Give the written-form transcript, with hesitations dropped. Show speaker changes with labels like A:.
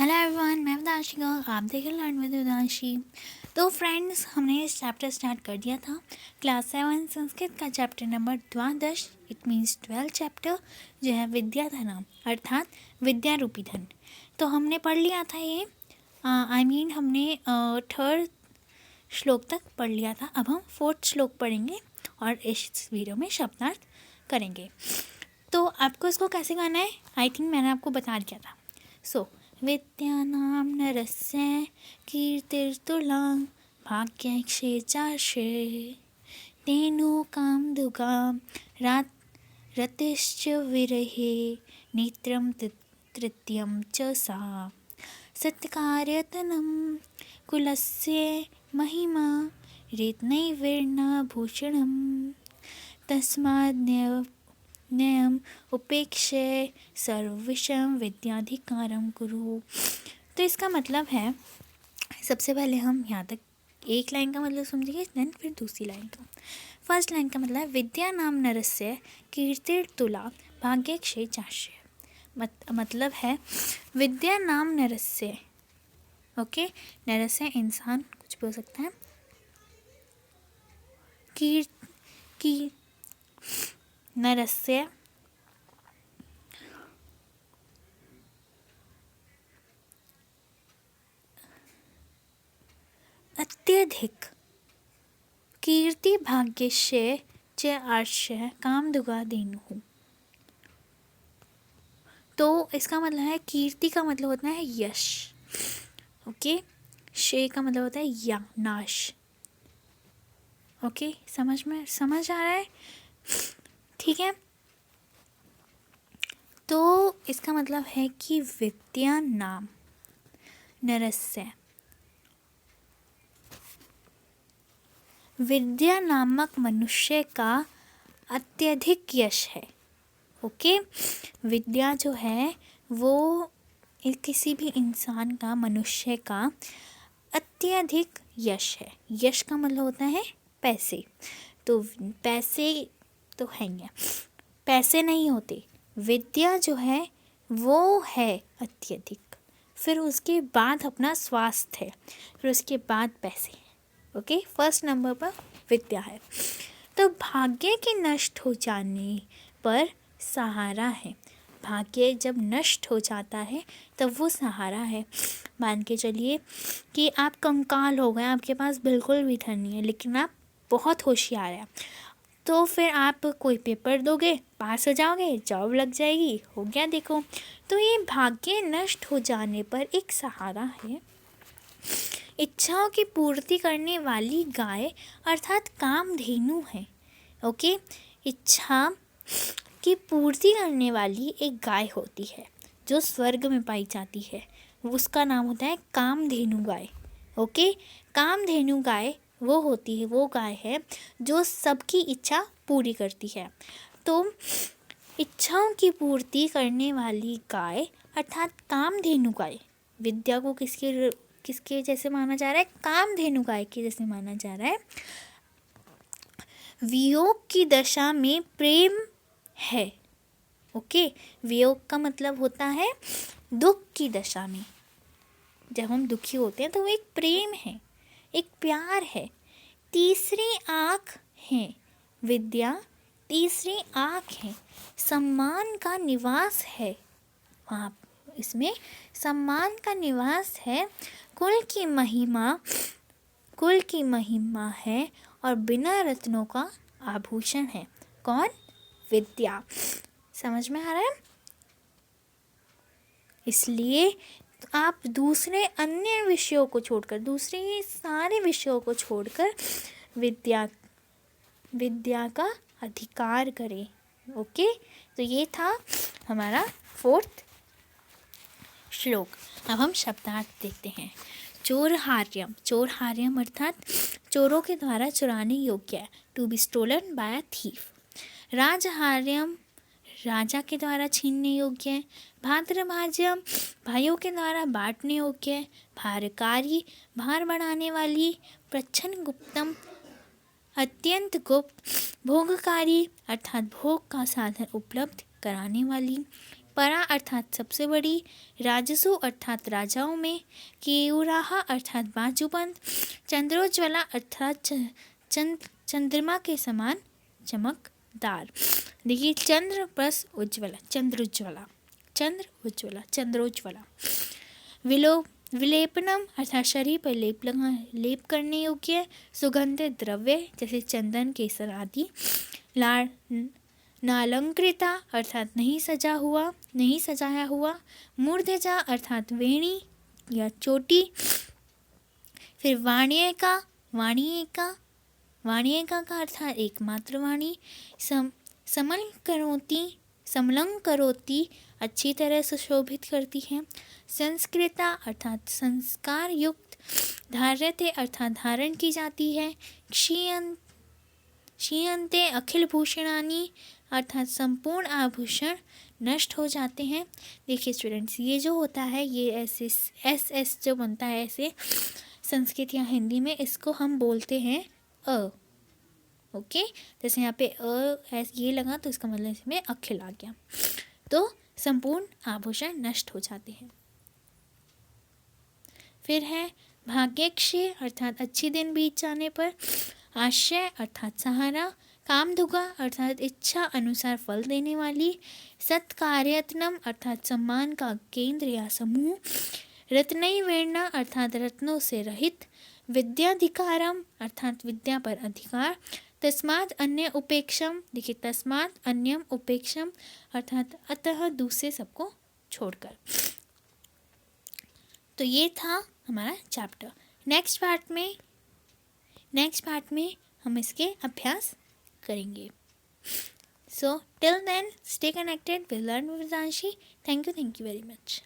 A: Hello everyone, मैं वेदांशी गौर, आप देख रहे लर्न विद वेदांशी। तो फ्रेंड्स, हमने इस चैप्टर स्टार्ट कर दिया था क्लास 7 संस्कृत का chapter number 12, it means 12 chapter, जो है विद्या धनम अर्थात विद्या रूपी धन। तो हमने पढ़ लिया था ये, हमने थर्ड श्लोक तक पढ़ लिया था। अब हम फोर्थ श्लोक पढ़ेंगे और इस वीडियो में शब्दार्थ करेंगे। तो आपको इसको कैसे गाना है, आई थिंक मैंने आपको बता दिया था। सो विद्यानां नरस्य कीर्तिर्तुलां भाग्यक्षेचार्षे तेनोकां दुगां रतिश्च विरहे नेत्रं तृतीयं च सा सत्कार्यतनं कुलस्य महिमा रेत्नैर्विर्णभूषणं तस्माद् न्ययम उपेक्षे सर्वविषम विद्याधिकारम कुरु। तो इसका मतलब है, सबसे पहले हम यहाँ तक एक लाइन का मतलब समझेंगे, देन फिर दूसरी लाइन का। फर्स्ट लाइन का मतलब विद्या नाम नरस्य कीर्तिर्तुला भाग्यक्षे चाष्य। मतलब है विद्या नाम नरस्य, ओके, नरस्य इंसान कुछ बोल सकता है, की नरस्य अत्यधिक कीर्ति भाग्यस्य च आर्ष्य कामदुगा धेनुः। तो इसका मतलब है कीर्ति का मतलब होता है यश, ओके, शे का मतलब होता है या नाश, ओके, समझ आ रहा है, ठीक है। तो इसका मतलब है कि विद्या नाम नरस्य, विद्या नामक मनुष्य का अत्यधिक यश है, ओके। विद्या जो है वो किसी भी इंसान का, मनुष्य का अत्यधिक यश है। यश का मतलब होता है पैसे, तो पैसे तो हैं, पैसे नहीं होते, विद्या जो है वो है अत्यधिक, फिर उसके बाद अपना स्वास्थ्य है, फिर उसके बाद पैसे, ओके। फर्स्ट नंबर पर विद्या है। तो भाग्य के नष्ट हो जाने पर सहारा है, भाग्य जब नष्ट हो जाता है तब वो सहारा है। मान के चलिए कि आप कंकाल हो गए, आपके पास बिल्कुल भी धन नहीं है, लेकिन आप बहुत होशियार हैं, तो फिर आप कोई पेपर दोगे, पास हो जाओगे, जॉब लग जाएगी, हो गया देखो। तो ये भाग्य नष्ट हो जाने पर एक सहारा है। इच्छाओं की पूर्ति करने वाली गाय अर्थात कामधेनु है, ओके। इच्छा की पूर्ति करने वाली एक गाय होती है जो स्वर्ग में पाई जाती है, उसका नाम होता है कामधेनु गाय, ओके। कामधेनु गाय वो होती है, वो गाय है जो सबकी इच्छा पूरी करती है। तो इच्छाओं की पूर्ति करने वाली गाय अर्थात कामधेनु गाय, विद्या को किसके जैसे माना जा रहा है, कामधेनु गाय के जैसे माना जा रहा है। वियोग की दशा में प्रेम है, ओके। वियोग का मतलब होता है दुख की दशा में, जब हम दुखी होते हैं तो वो एक प्रेम है, एक प्यार है। तीसरी आँख है विद्या, तीसरी आँख है, सम्मान का निवास है, वहाँ इसमें सम्मान का निवास है। कुल की महिमा है और बिना रत्नों का आभूषण है। कौन? विद्या। समझ में आ रहा है? इसलिए आप दूसरे अन्य विषयों को छोड़कर, दूसरे सारे विषयों को छोड़कर विद्या का अधिकार करें, ओके। तो ये था हमारा फोर्थ श्लोक। अब हम शब्दार्थ देखते हैं। चोरहार्यम अर्थात चोरों के द्वारा चुराने योग्य है, to be stolen by a thief. राजहार्यम राजा के द्वारा छीनने योग्य है। भाद्रभाज्यम भाइयों के द्वारा बांटने योग्य है। भारकारी भार बढ़ाने वाली। प्रच्छन्न गुप्तम अत्यंत गुप्त। भोगकारी अर्थात भोग का साधन उपलब्ध कराने वाली। परा अर्थात सबसे बड़ी, राजसु अर्थात राजाओं में, केयूराहा अर्थात बाजूबंद, चंद्रोज्ज्वला अर्थात चंद्रमा के समान चमकदार। देखिए चंद्र प्लस उज्ज्वला, चंद्रोज्ज्वला, चंद्र उज्ज्वला, चंद्रोज्ज्वला। विलेपनम अर्थात शरीर पर लेप करने योग्य, सुगंधित द्रव्य जैसे चंदन, केसर आदि। नालंकृता अर्थात नहीं सजाया हुआ। मूर्धजा अर्थात वेणी या चोटी। फिर वाणियका का अर्थात एकमात्र वाणी। समलंग करोति अच्छी तरह सुशोभित करती है। संस्कृता अर्थात संस्कार युक्त। धार्यते अर्थात धारण की जाती है। क्षीयन्ते अखिल भूषणानि अर्थात संपूर्ण आभूषण नष्ट हो जाते हैं। देखिए स्टूडेंट्स, ये जो होता है ये ऐसे एस जो बनता है ऐसे संस्कृत या हिंदी में, इसको हम बोलते हैं अ। ओके, जैसे यहाँ पे ये लगा तो इसका मतलब इसमें अखिल आ गया, तो संपूर्ण आभूषण नष्ट हो जाते हैं। फिर है भाग्यक्षय अर्थात अच्छी दिन बीत जाने पर। आश्रय अर्थात सहारा। कामधुगा अर्थात इच्छा अनुसार फल देने वाली। सत्कार्यत्नम अर्थात सम्मान का केंद्र या समूह। रत्नैवेण्णा अर्थात रत्नों से रहित। विद्याधिकारम अर्थात विद्या पर अधिकार। तस्मात् अन्य उपेक्षम, देखिए तस्मात् अन्यम उपेक्षम अर्थात अतः दूसरे सबको छोड़कर। तो ये था हमारा चैप्टर। नेक्स्ट पार्ट में हम इसके अभ्यास करेंगे। So till then stay connected with learn with Anshi. Thank you very much.